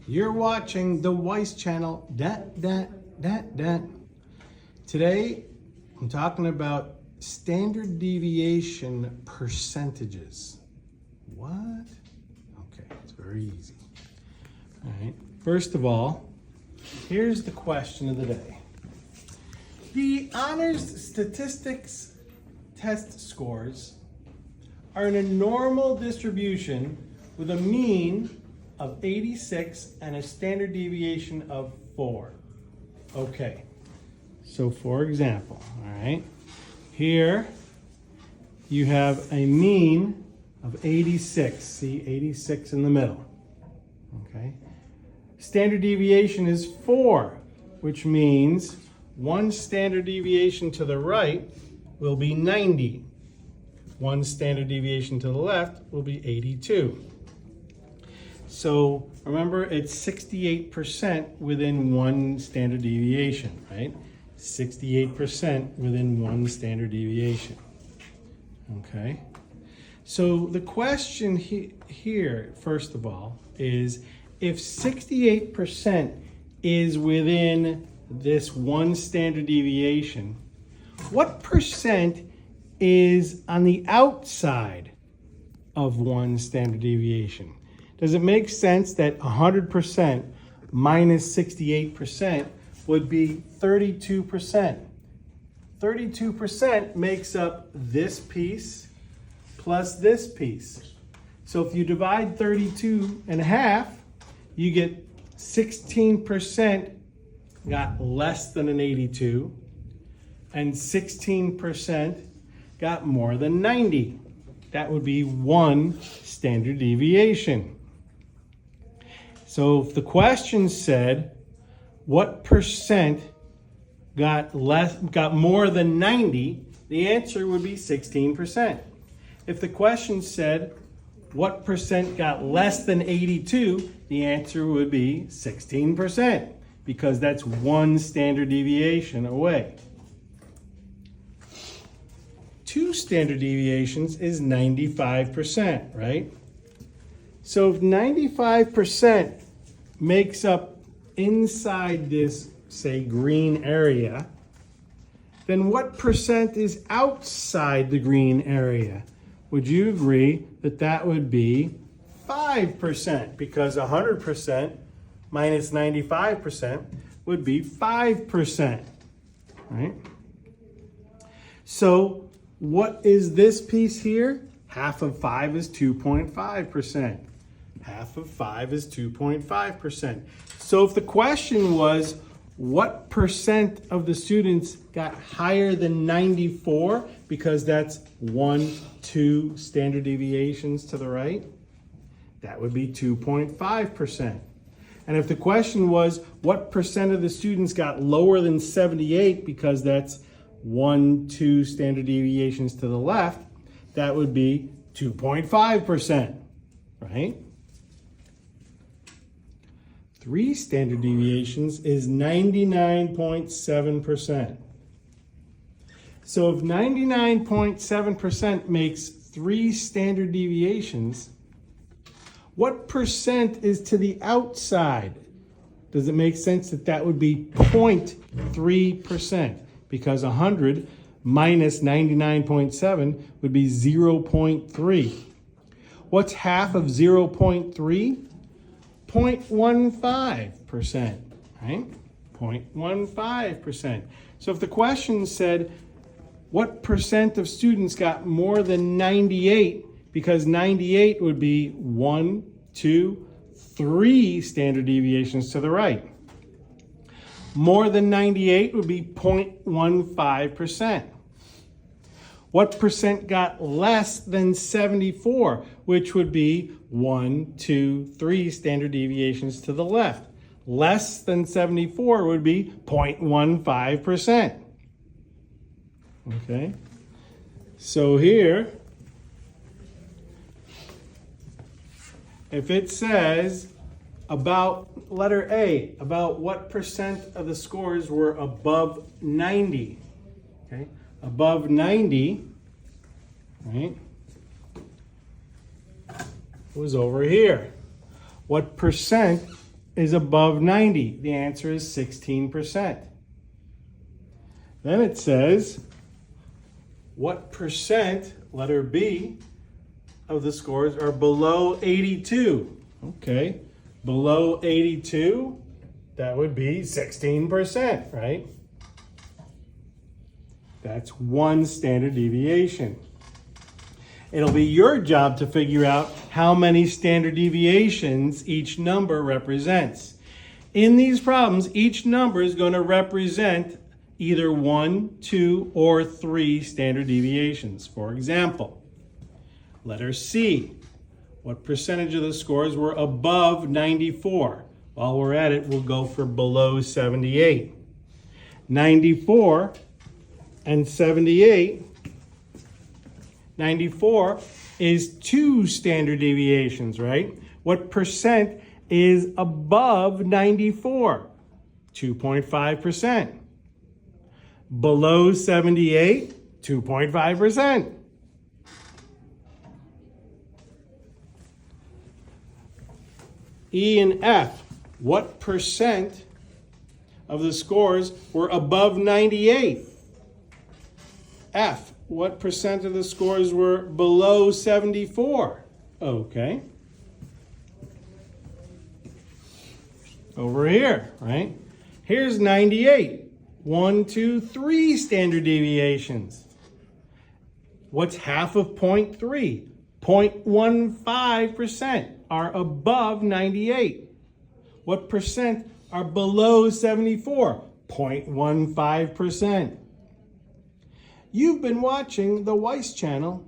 You're watching the Weiss channel. Today, I'm talking about standard deviation percentages. What? Okay, it's very easy. All right. First of all, here's the question of the day. The honors statistics test scores are in a normal distribution with a mean of 86 and a standard deviation of 4. Okay, so for example, all right, here you have a mean of 86. See, 86 in the middle. Okay, standard deviation is 4, which means one standard deviation to the right will be 90. One standard deviation to the left will be 82. So remember, it's 68% within one standard deviation, right? 68% within one standard deviation. Okay. So the question here, first of all, is if 68% is within this one standard deviation, what percent is on the outside of one standard deviation? Does it make sense that 100% minus 68% would be 32%? 32% makes up this piece plus this piece. So if you divide 32 in half, you get 16% got less than an 82, and 16% got more than 90. That would be one standard deviation. So if the question said, what percent got more than 90, the answer would be 16%. If the question said, what percent got less than 82, the answer would be 16%, because that's one standard deviation away. 2 standard deviations is 95%, right? So if 95% makes up inside this, say, green area, then what percent is outside the green area? Would you agree that that would be 5%? Because 100% minus 95% would be 5%, right? So what is this piece here? Half of 5 is 2.5%. Half of 5 is 2.5%. So if the question was, what percent of the students got higher than 94, because that's 2 standard deviations to the right, that would be 2.5%. And if the question was, what percent of the students got lower than 78, because that's 2 standard deviations to the left, that would be 2.5%, right? 3 standard deviations is 99.7%. So if 99.7% makes 3 standard deviations, what percent is to the outside? Does it make sense that that would be 0.3%? Because 100 minus 99.7 would be 0.3. What's half of 0.3? 0.15%, right? 0.15%. So if the question said, what percent of students got more than 98, because 98 would be 3 standard deviations to the right. More than 98 would be 0.15%. What percent got less than 74, which would be 3 standard deviations to the left. Less than 74 would be 0.15%. Okay? So here, if it says about letter A, about what percent of the scores were above 90, okay? Above 90, right, was over here. What percent is above 90? The answer is 16%. Then it says, what percent, letter B, of the scores are below 82? Okay, below 82, that would be 16%, right? That's one standard deviation. It'll be your job to figure out how many standard deviations each number represents. In these problems, each number is going to represent either 1, 2, or 3 standard deviations. For example, letter C, what percentage of the scores were above 94? While we're at it, we'll go for below 78. 94 and 78, 94 is 2 standard deviations, right? What percent is above 94? 2.5%. Below 78, 2.5%. E and F, what percent of the scores were above 98? F, what percent of the scores were below 74? Okay. Over here, right? Here's 98. 1, 2, 3 standard deviations. What's half of 0.3? 0.15% are above 98. What percent are below 74? 0.15%. You've been watching the Weiss channel.